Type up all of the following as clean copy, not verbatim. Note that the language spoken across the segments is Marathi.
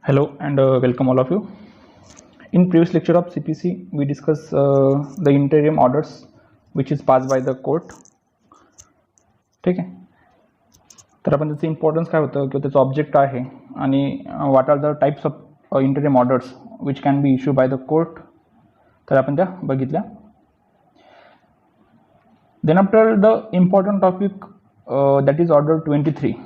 Hello and welcome all of you. In previous lecture of CPC, we discussed the interim orders which is passed by the court. ठीक आहे. तर आपण त्याचं इम्पॉर्टन्स काय होतं किंवा त्याचं ऑब्जेक्ट आहे आणि what are the types of interim orders which can be issue by the court, तर आपण त्या बघितल्या. Then after the important topic that is order 23.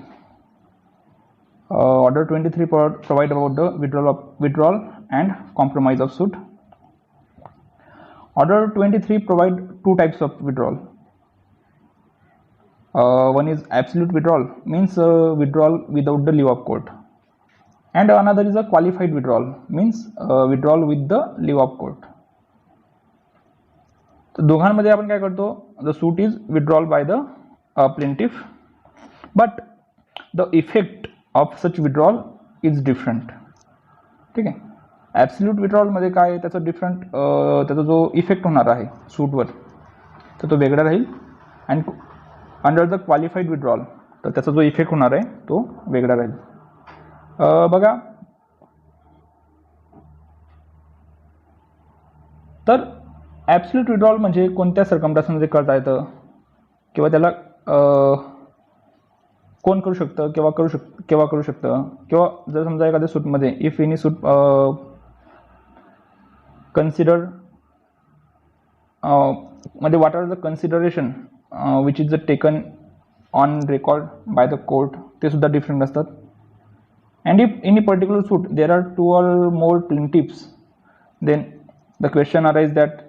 Order 23 provide about the withdrawal and compromise of suit. Order 23 provide two types of withdrawal. One is absolute withdrawal, means withdrawal without the leave of court, and another is a qualified withdrawal, means withdrawal with the leave of court. तर दोघांमध्ये आपण काय करतो, the suit is withdrawal by the plaintiff, but the effect of such withdrawal is different. ठीक आहे. ॲब्सल्यूट विड्रॉलमध्ये काय त्याचं डिफरंट त्याचा जो इफेक्ट होणार आहे सूटवर तर तो वेगळा राहील, आणि अंडर द क्वालिफाईड विड्रॉल तर त्याचा जो इफेक्ट होणार आहे तो वेगळा राहील. बघा, तर ॲब्सल्यूट विड्रॉल म्हणजे कोणत्या सर्कमस्टन्समध्ये करता येतं किंवा त्याला कोण करू शकतं केव्हा करू शकतं किंवा जर समजा एखाद्या सूटमध्ये इफ एनी सूट कन्सिडर मध्ये what are the consideration which is taken on record by the court, ते सुद्धा डिफरंट असतात. And if any particular suit there are two or more plaintiffs, then the question arise that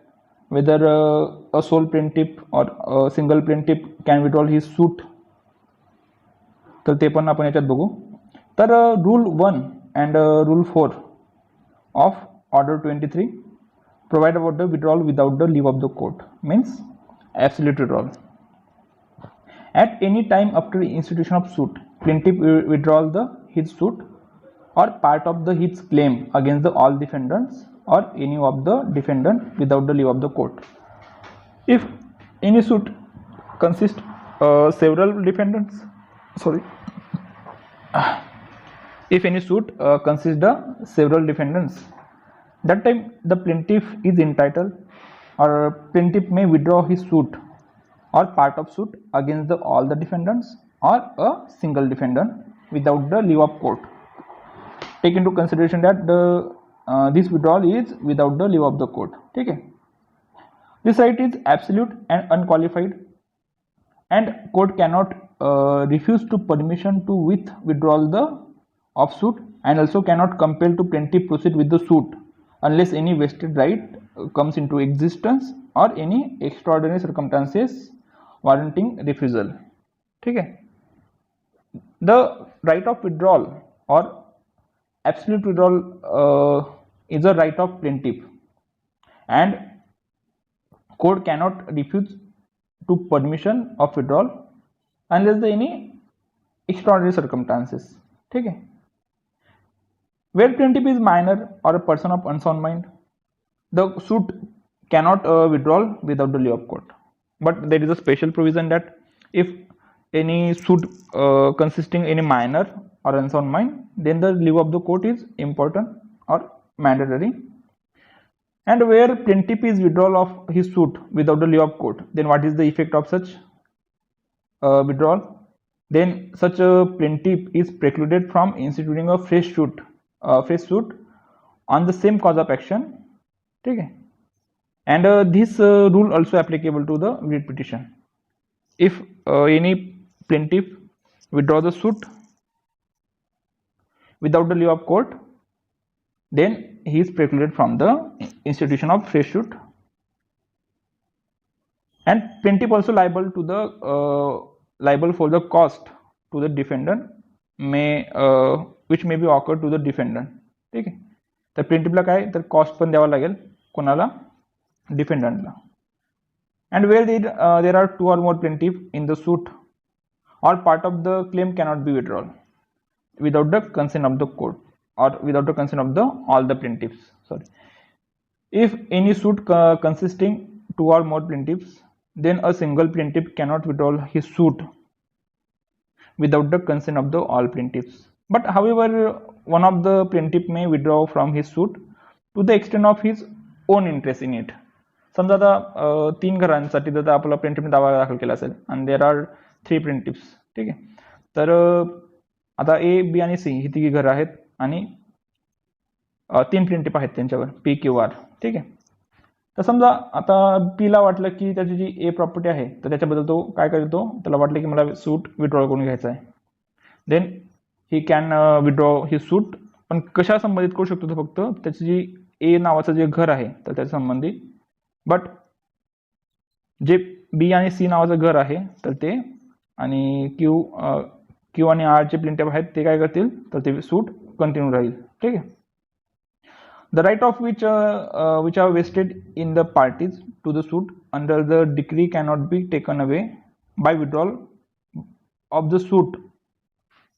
whether a sole plaintiff or a single plaintiff can withdraw his suit, तर ते पण आपण याच्यात बघू. तर rule 1 and rule 4 of order 23 provide about the withdrawal without the leave of the court, means absolute withdrawal. At any time after institution of suit, plaintiff withdraw his suit or part of his claim against all defendants or any of the defendant without the leave of the court. If any suit consists several defendants, if any suit consists several defendants, that time the plaintiff is entitled, or plaintiff may withdraw his suit or part of suit against all the defendants or a single defendant without the leave of court. Take into consideration that this withdrawal is without the leave of the court. ठीक है. This right is absolute and unqualified, and court cannot refuse to permission to withdrawal of suit, and also cannot compel to plaintiff proceed with the suit unless any vested right comes into existence or any extraordinary circumstances warranting refusal. ठीक है. The right of withdrawal or absolute withdrawal is a right of plaintiff, and court cannot refuse to permission of withdrawal unless there any extraordinary circumstances. ठीक है. Where plaintiff is minor or a person of unsound mind, the suit cannot withdraw without the leave of court. But there is a special provision that if any suit consisting any minor or unsound mind, then the leave of the court is important or mandatory. And where plaintiff is withdrawal of his suit without the leave of court, then what is the effect of such withdrawal? Then such a plaintiff is precluded from instituting a fresh suit on the same cause of action. ठीक है. And this rule also applicable to the writ petition. If any plaintiff withdraw the suit without the leave of court, then he is precluded from the institution of fresh suit. And plaintiff also liable for the cost to the defendant which may be occurred to the defendant. ठीक आहे. तर प्लेंटिफला काय तर कॉस्ट पण द्यावा लागेल कोणाला, डिफेंडंटला. And where there are two or more plaintiff in the suit, or part of the claim cannot be withdrawn without the consent of the court or without the consent of all the plaintiffs. If any suit consisting two or more plaintiffs, then a single plaintiff cannot withdraw his suit without the consent of all plaintiffs. But however, one of the plaintiff may withdraw from his suit to the extent of his own interest in it. समजा आता 3 घरांसाठी जर आपला प्लेंटिफने दावा दाखल केला असेल आणि देर आर 3 प्लेंटिफ्स, ठीक आहे. तर आता ए, बी आणि सी ही तिघी घरं आहेत आणि 3 प्लेंटिफ आहेत त्यांच्यावर, पी, क्यू, आर, ठीक आहे. तर समजा आता पीला वाटलं की त्याची जी ए प्रॉपर्टी आहे तर त्याच्याबद्दल तो काय करतो, त्याला वाटलं की मला सूट विड्रॉ करून घ्यायचा आहे. देन ही कॅन विड्रॉ ही सूट, पण कशा संबंधित करू शकतो तो फक्त त्याची जी ए नावाचं जे घर आहे तर त्याच्या संबंधित. बट जे बी आणि सी नावाचं घर आहे तर ते, आणि क्यू आणि आर जे प्लेंटिफ आहेत ते काय करतील तर ते सूट कंटिन्यू राहील, ठीक आहे. The right of which are vested in the parties to the suit under the decree cannot be taken away by withdrawal of the suit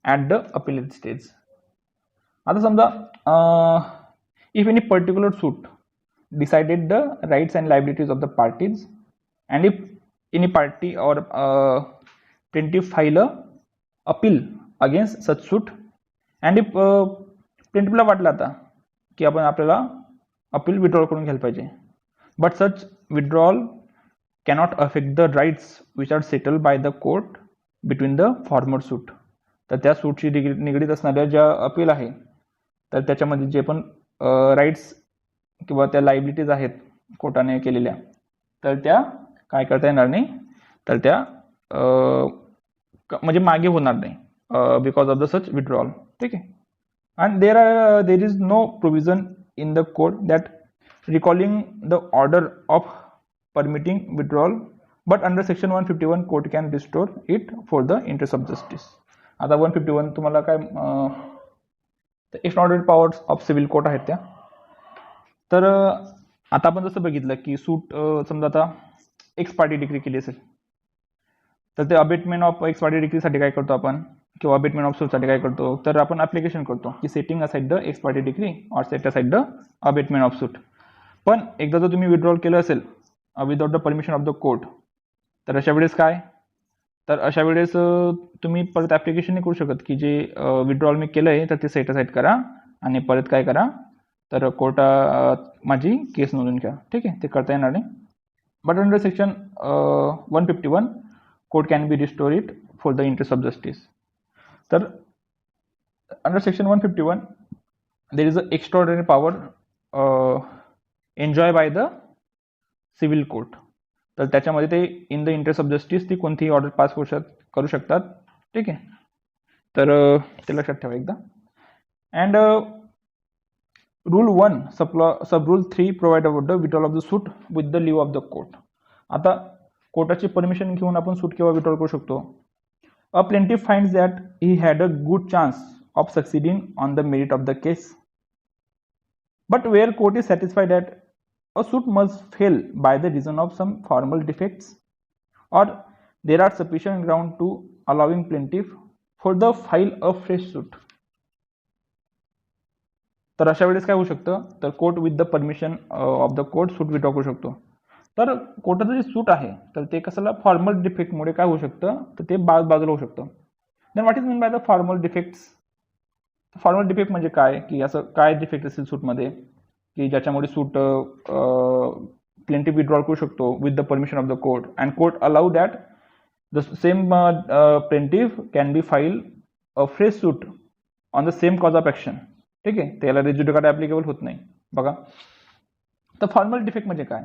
at the appellate stage. आता समजा if any particular suit decided the rights and liabilities of the parties, and if any party or plaintiff file a appeal against such suit, and if plaintiffला वाटलं आता की आपण आपल्याला अपील विड्रॉल करून घ्यायला पाहिजे, but such withdrawal cannot affect the rights which are settle by the court between the former suit. तर त्या सूटशी निगडीत असणाऱ्या ज्या अपील आहे तर त्याच्यामध्ये जे पण राईट्स किंवा त्या लायबिलिटीज आहेत कोर्टाने केलेल्या तर त्या काय करता येणार नाही, तर त्या म्हणजे मागे होणार नाही because of the such withdrawal, ठीक आहे. And there is no provision in the code that recalling the order of permitting withdrawal, but under section 151 court can restore it for the interest of justice. आता 151 तुम्हाला काय extraordinary powers of civil court आहेत त्या. तर आता आपण जसं बघितलं की सूट समजा आता एक्स पार्टी डिग्री केली असेल तर ते अबेटमेंट ऑफ एक्स पार्टी डिग्रीसाठी काय करतो आपण, किंवा अबेटमेंट ऑफ सूटसाठी काय करतो तर आपण ॲप्लिकेशन करतो की setting aside the ex parte decree or set aside the abatement of suit. पण एकदा जर तुम्ही विड्रॉल केलं असेल without the permission of the court तर अशा वेळेस काय, तर अशा वेळेस तुम्ही परत ॲप्लिकेशन नाही करू शकत की जे विड्रॉल मी केलं आहे तर ते सेट असाइड करा आणि परत काय करा तर कोर्टात माझी केस नोंदवून घ्या, ठीक आहे. ते करता येणार नाही. But under section 151 court can be restore it for the interest of justice. तर under section 151 there is a extraordinary power enjoy by the civil court. तर त्याच्यामध्ये ते in the interest of justice ती कोणतीही ऑर्डर पास करू शकतात, ठीक आहे. तर ते लक्षात ठेवा एकदा. And rule 1 sub rule 3 provide about the withdrawal of the suit with the leave of the court. आता कोर्टाची परमिशन घेऊन आपण सूट केव्हा विड्रॉल करू शकतो. A plaintiff finds that he had a good chance of succeeding on the merit of the case, but where court is satisfied that a suit must fail by the reason of some formal defects, or there are sufficient ground to allowing plaintiff for the file a fresh suit. तर अशा वेळेस काय होऊ शकतं तर court with the permission of the court suit withdraw करू शकतो. तर कोर्टाचं जे सूट आहे तर ते कशाला फॉर्मल डिफेक्टमुळे काय होऊ शकतं तर ते बाजूला होऊ शकतं. Then what is mean by the formal defects. Formal defect म्हणजे काय की असं काय डिफेक्ट असेल सूटमध्ये की ज्याच्यामुळे सूट प्लेंटिफ विड्रॉल करू शकतो with the permission of the court and court allow that the same plaintiff can be file a fresh suit on the same cause of action, ठीक आहे. त्याला रेज्युडिकाट ॲप्लिकेबल होत नाही. बघा तर फॉर्मल डिफेक्ट म्हणजे काय,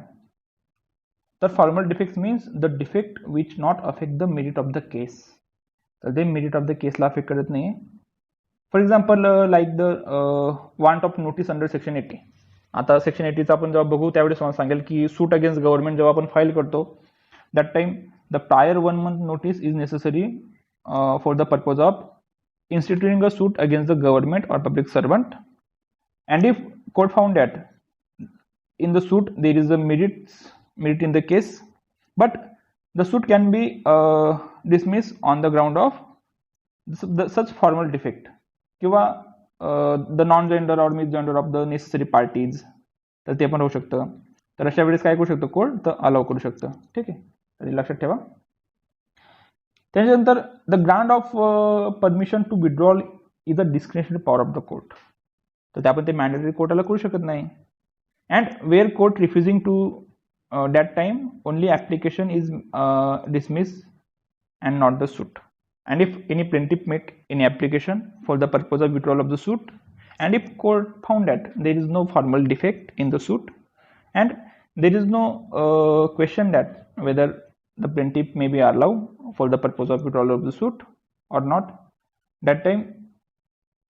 तर formal defects means the defect which not affect the merit of the case. तर ते मेरिट ऑफ द केसला अफेक्ट करत नाही. For example like the want of notice under section 80. आता सेक्शन 80चा आपण जेव्हा बघू त्यावेळेस मला सांगेल की सूट अगेन्स्ट गव्हर्नमेंट जेव्हा आपण फाईल करतो that time the prior 1 month notice is necessary for the purpose of instituting a suit against the government or public servant, and if court found that in the suit there is a merit in the case, but the suit can be dismissed on the ground of such formal defect किंवा the non-gender or misgender of the necessary parties, तर ते पण होऊ शकतं. तर अशा वेळेस काय करू शकतो कोर्ट तर अलाउ करू शकतं, ठीक आहे. तर लक्षात ठेवा. त्याच्यानंतर the grant of permission to withdrawal is a discretionary power of the court. तर ते आपण ते मॅन्डेटरी कोर्टाला करू शकत नाही. And where court refusing to that time only application is dismissed and not the suit. And if any plaintiff make any application for the purpose of withdrawal of the suit, and if court found that there is no formal defect in the suit and there is no question that whether the plaintiff may be allowed for the purpose of withdrawal of the suit or not, that time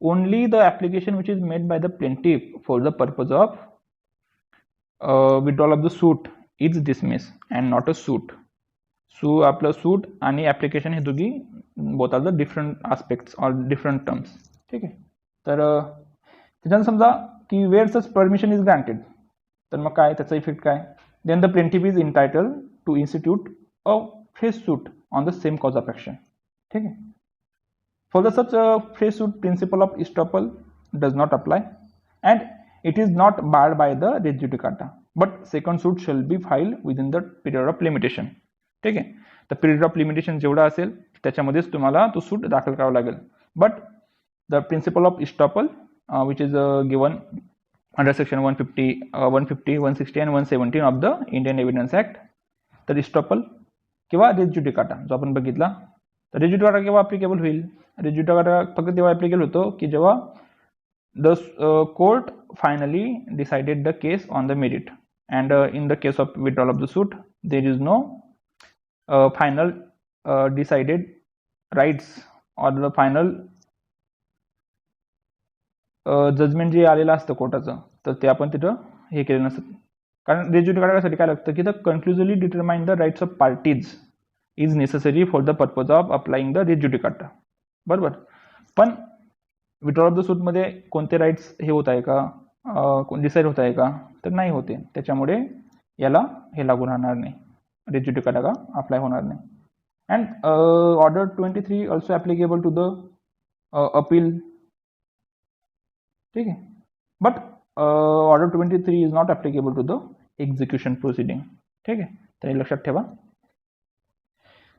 only the application which is made by the plaintiff for the purpose of withdrawal of the suit is dismissed and not a suit. सो आपलं सूट आणि ॲप्लिकेशन हे दोघी both are the different aspects or different terms. ठीक आहे. तर त्याच्यानं समजा की where such permission is granted, तर मग काय त्याचा इफेक्ट काय, then the plaintiff is entitle to institute a fresh suit on the same cause of action. ठीक आहे. For the such fresh suit principle of estoppel does not apply and it is not barred by the res judicata, but second suit shall be file within the period of limitation. ठीक आहे. तर पिरियड ऑफ लिमिटेशन जेवढा असेल त्याच्यामध्येच तुम्हाला तो सूट दाखल करावा लागेल. But the principle of estoppel which is given under section 150, 160 and 117 of the Indian evidence act. तर इस्टॉपल किंवा रेस ज्युडिकाटा जो आपण बघितला, तर रेस ज्युडिकाटा केव्हा ॲप्लिकेबल होईल, रेस ज्युडिकाटा फक्त तेव्हा ॲप्लिकेबल होतो की जेव्हा the court finally decided the case on the merit. And in the case of withdrawal of the suit there is no final decided rights or the final judgement जे आलेलं असतं कोर्टाचं, तर ते आपण तिथं हे केलं नसतं. कारण रेस ज्युडिकाटासाठी काय लागतं की the conclusively determine the rights of parties is necessary for the purpose of applying the res judicata. बरोबर. पण विड्रॉल ऑफ द सूटमध्ये कोणते राईट्स हे होत आहे का, डिसाईड होत आहे का, तर नाही होते. त्याच्यामुळे याला हे लागू राहणार नाही, रेस ज्युडिकाटा का अप्लाय होणार नाही. And order 23 also applicable to the appeal. ठीक आहे. But order 23 is not applicable to the execution proceeding. ठीक आहे. तर हे लक्षात ठेवा.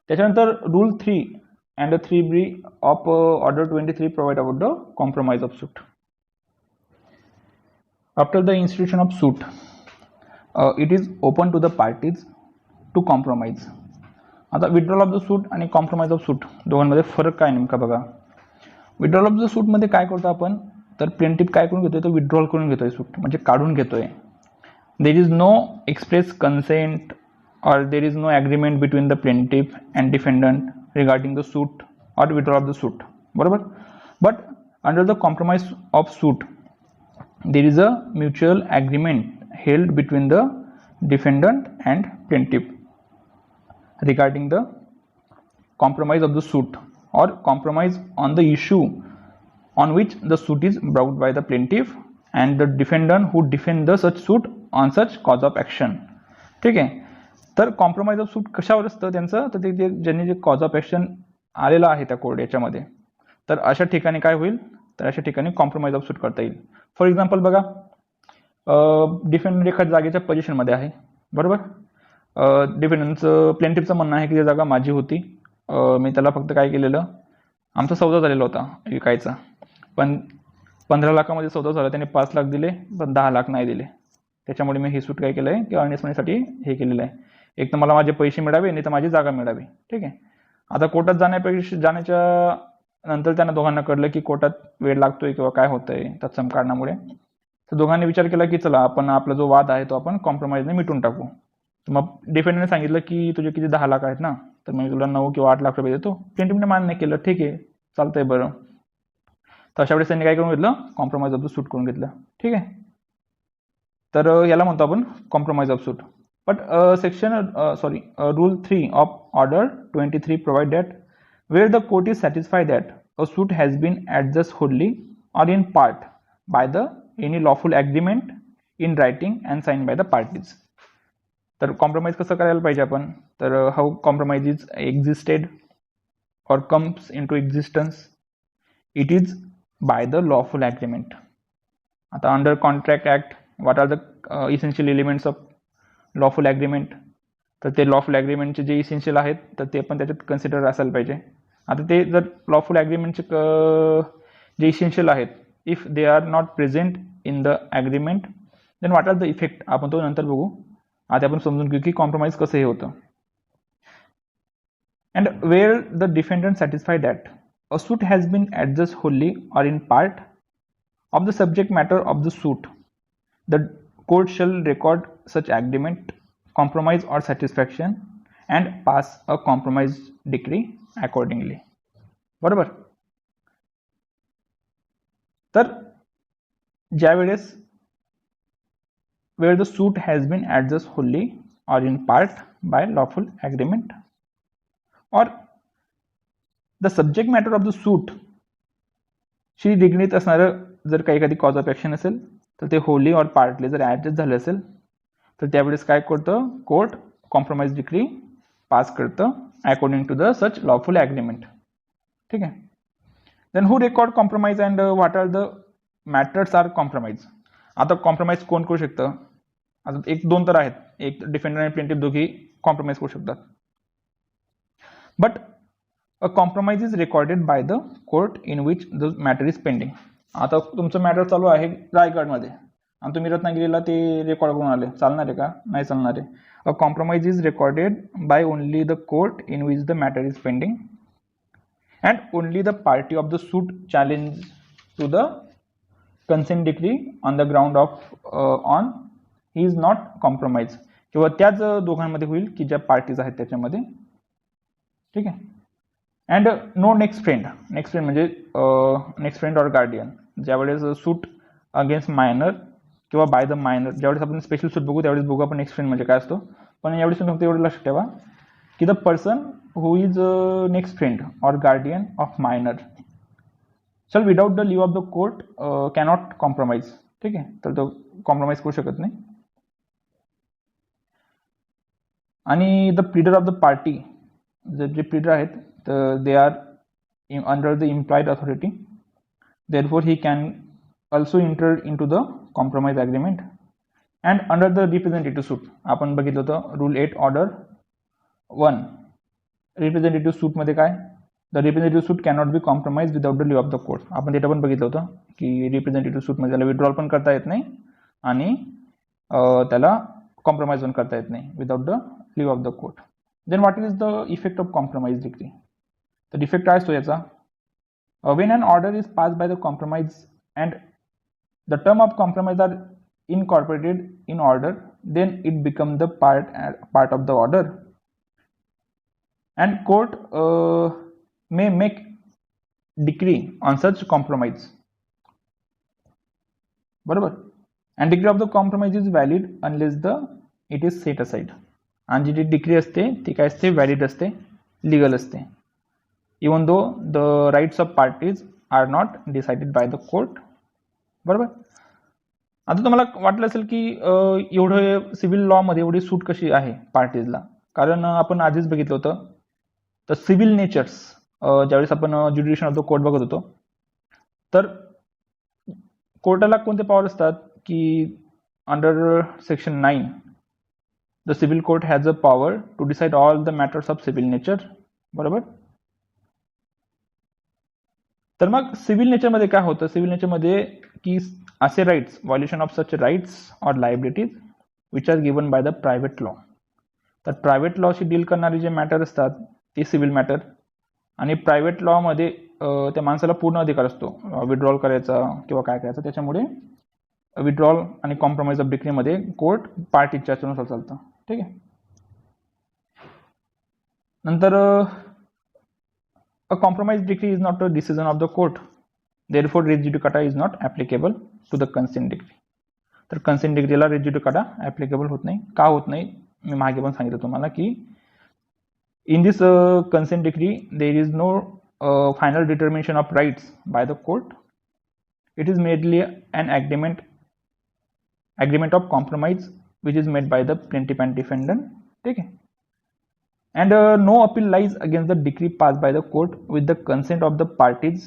त्याच्यानंतर rule 3 and 3B of order 23 provide about the compromise of suit. After the institution of suit it is open to the parties to compromise. आता विड्रॉल ऑफ द सूट आणि कॉम्प्रोमाइज ऑफ सूट दोघांमध्ये फरक काय नेमका बघा. विड्रॉल ऑफ द सूटमध्ये काय करतो आपण, तर प्लेंटिफ काय करून घेतोय, तो विड्रॉल करून घेतोय सूट, म्हणजे काढून घेतोय. There is no express consent or there is no agreement between the plaintiff and defendant regarding the suit or withdrawal of the suit. बरोबर. But under the compromise of suit there is a mutual agreement held between the defendant and plaintiff regarding the compromise of the suit or compromise on the issue on which the suit is brought by the plaintiff and the defendant who defend the such suit on such cause of action. ठीक आहे. तर कॉम्प्रोमाइज ऑफ सूट कशावर असतं त्यांचं, तर ते ज्यांनी जे कॉज ऑफ ॲक्शन आलेलं आहे त्या कोर्ट याच्यामध्ये, तर अशा ठिकाणी काय होईल, तर अशा ठिकाणी कॉम्प्रोमाइज ऑफ सूट करता येईल. फॉर एक्झाम्पल बघा, डिफेंडंट एखाद्या जागेच्या पोझिशनमध्ये आहे. बरोबर. डिफेंडंटचं प्लेंटिफचं म्हणणं आहे की ती जागा माझी होती, मी त्याला फक्त काय केलेलं, आमचा सौदा झालेला होता विकायचा, पण 15 लाखामध्ये सौदा झाला, त्याने 5 लाख दिले पण 10 लाख नाही दिले. त्याच्यामुळे मी ही सूट काय केलं आहे की अर्नेस्ट मनीसाठी हे केलेलं आहे. एक तर मला माझे पैसे मिळावे, नाही तर माझी जागा मिळावी. ठीक आहे. आता कोर्टात जाण्याच्या नंतर त्यांना दोघांना कळलं की कोर्टात वेळ लागतोय किंवा काय होतंय तत्सम कारणामुळे, तर दोघांनी विचार केला की चला आपण आपला जो वाद आहे तो आपण कॉम्प्रोमाइजने मिटून टाकू. मग डिफेंडरने सांगितलं की तुझे किती 10 लाख आहेत ना, तर मी तुला 9 किंवा 8 लाख रुपये देतो. प्लेंटिफने मान्य केलं, ठीक आहे चालतंय बरं. तर अशा वेळेस त्यांनी काय करून घेतलं, कॉम्प्रोमाइज ऑफ द सूट करून घेतलं. ठीक आहे. तर याला म्हणतो आपण compromise of suit. But rule 3 of order 23 provide that where the court is satisfied that a suit has been adjust wholly or in part by the any lawful agreement in writing and signed by the parties. तर कॉम्प्रोमाइज कसं करायला पाहिजे आपण, तर how compromise is existed or comes into existence, it is by the lawful agreement. आता under contract act what are the essential elements of lawful agreement, तर ते lawful agreement चे जे essential आहेत तर ते पण त्याच्यात कन्सिडर असायला पाहिजे. आता ते जर lawful agreement चे जे इसेन्शियल आहेत, if they are not present in the agreement then what are the effect, आपण तो नंतर बघू. आधी आपण समजून घेऊ की कॉम्प्रोमाइज कसं हे होतं. And where the defendant satisfy that a suit has been adjust wholly or in part of the subject matter of the suit, the court shall record such agreement, compromise or satisfaction and pass a compromise decree accordingly. बरोबर. तर ज्या वेळेस where the suit has been adjusted wholly or in part by lawful agreement or the subject matter of the suit शी निगडीत असणारं जर काही एखादी कॉज ऑफ ॲक्शन असेल तर ते होली और पार्टली जर ॲडजस्ट झालं असेल तर त्यावेळेस काय करतं, कोर्ट कॉम्प्रोमाइज डिक्री पास करतं according to the such lawful agreement. ठीक आहे. Then who record compromise and what are the matters are compromise. आता कॉम्प्रोमाइज कोण करू शकतं, आता एक दोन तर आहेत, एक डिफेंडर आणि प्लेंटिफ दोघी कॉम्प्रोमाइज करू शकतात. But a compromise is recorded bye the court in which the matter is pending. आता तुमचं मॅटर चालू आहे रायगडमध्ये आणि तुम्ही रत्नागिरीला ते रेकॉर्ड करून आले, चालणार आहे का, नाही चालणार आहे. A compromise is recorded by only the court in which the matter is pending and only the party of the suit challenge to the consent decree on the ground of on he is not compromise, किंवा त्याच दोघांमध्ये होईल की ज्या पार्टीज आहेत त्याच्यामध्ये. ठीक आहे. And no next friend. Next friend म्हणजे नेक्स्ट फ्रेंड ऑर गार्डियन. ज्यावेळेस सूट अगेन्स्ट मायनर किंवा बाय द मायनर, ज्यावेळेस आपण स्पेशल सूट बघू त्यावेळेस बघू आपण नेक्स्ट फ्रेंड म्हणजे काय असतो. पण यावेळेस तुम्ही फक्त एवढं लक्षात ठेवा की the person who is next friend or guardian of minor shall without the leave of the court cannot compromise. ठीक आहे. तर तो कॉम्प्रोमाइज करू शकत नाही. आणि the pleader of the party, जे प्लीडर आहेत तर they are under the employed authority, therefore he can also enter into the compromise agreement. and under the representative suit आपण बघितलं होतं रूल 8 ऑर्डर 1 रिप्रेझेंटेटिव्ह सूट मध्ये काय, the representative suit cannot be compromise without the leave of the court. आपण ते पण बघितलं होतं की रिप्रेझेंटेटिव्ह सूट मध्ये त्याला विड्रॉल पण करता येत नाही आणि त्याला कॉम्प्रोमाइज पण करता येत नाही without the leave of the court. Then what is the effect of compromise decree. तर इफेक्ट काय असतो याचा, when an order is passed by the compromise and the term of compromise are incorporated in order, then it becomes the part of the order and court may make decree on such compromise. बरोबर. and decree of the compromise is valid unless it is set aside. आणि जी डिक्री असते ती काय असते, व्हॅलिड असते, लिगल असते, even though the rights of parties are not decided by the court. बरोबर. आता तुम्हाला वाटलं असेल की एवढं सिव्हिल लॉ मध्ये एवढी सूट कशी आहे पार्टीजला, कारण आपण आधीच बघितलं होतं तर सिव्हिल नेचर्स ज्यावेळेस आपण ज्युडिशियल ऑफ द कोर्ट बघत होतो तर कोर्टाला कोणते पॉवर असतात की under section 9 the civil court has a power to decide all the matters of civil nature. बरोबर. तर मग सिव्हिल नेचरमध्ये काय होतं, सिव्हिल नेचरमध्ये की असे rights, violation of such rights or liabilities which are given by the private law. तर प्रायव्हेट लॉशी डील करणारे जे मॅटर असतात ते सिव्हिल मॅटर, आणि प्रायव्हेट लॉमध्ये त्या माणसाला पूर्ण अधिकार असतो विड्रॉल करायचा किंवा काय करायचं. त्याच्यामुळे विड्रॉल आणि कॉम्प्रोमाइज ऑफ डिक्रीमध्ये कोर्ट पार्टीच्या नुसार चालतं. ठीक आहे. नंतर a compromise decree is not a decision of the court, therefore res judicata is not applicable to the consent decree. तर consent decree ला res judicata applicable होत नाही. का होत नाही मी मागे पण सांगितलं तुम्हाला की in this consent decree there is no final determination of rights by the court. It is merely an agreement of compromise which is made by the plaintiff and defendant. ठीक है. And no appeal lies against the decree passed by the court with the consent of the parties,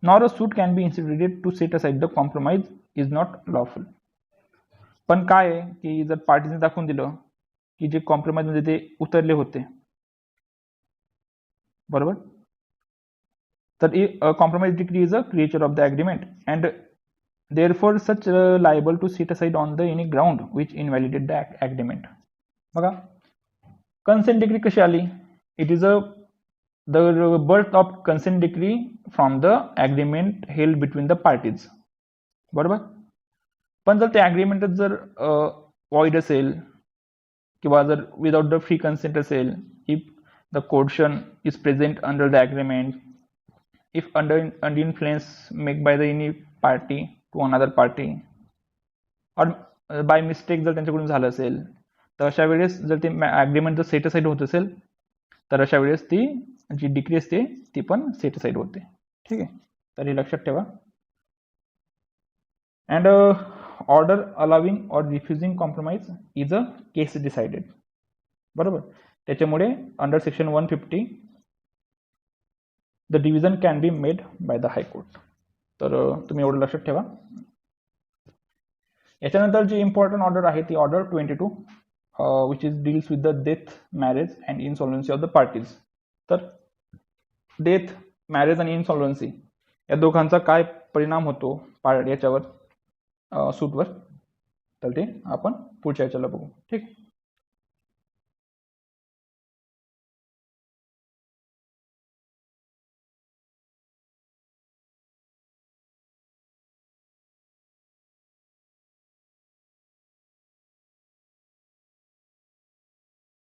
nor a suit can be instituted to set aside the compromise is not lawful. पण काय आहे की जर पार्टीने दाखवून दिलं की जे कॉम्प्रोमाइज मध्ये ते उतरले होते, बरोबर, तर compromise decree is a creature of the agreement and therefore such liable to set aside on the any ground which invalidate the agreement. बघा consent decree कशी आली? It is the birth of consent decree from the agreement held between the parties. बरोबर. पण जर ते ॲग्रीमेंट जर void असेल किंवा जर विदाउट द फ्री कन्सेंट असेल, if the coercion is present under the agreement, if under influence make by the any party to another party or by mistake जर त्यांच्याकडून झालं असेल, तर अशा वेळेस जर ते ॲग्रीमेंट जर सेट असाइड होत असेल तर अशा वेळेस ती जी डिक्री असते ती पण सेट असाइड होते. ठीक आहे, तर हे लक्षात ठेवा. अँड ऑर्डर अलाविंग और refusing compromise is a case decided. बरोबर. त्याच्यामुळे under section 150 the division can be made by the high court. तर तुम्ही एवढं लक्षात ठेवा. याच्यानंतर जी इम्पॉर्टंट ऑर्डर आहे ती order 22 which is deals with the death, marriage and insolvency of the parties. तर डेथ, मॅरेज आणि इनसॉल्व्हन्सी या दोघांचा काय परिणाम होतो याच्यावर सूटवर, तर ते आपण पुढच्या याच्याला बघू. ठीक.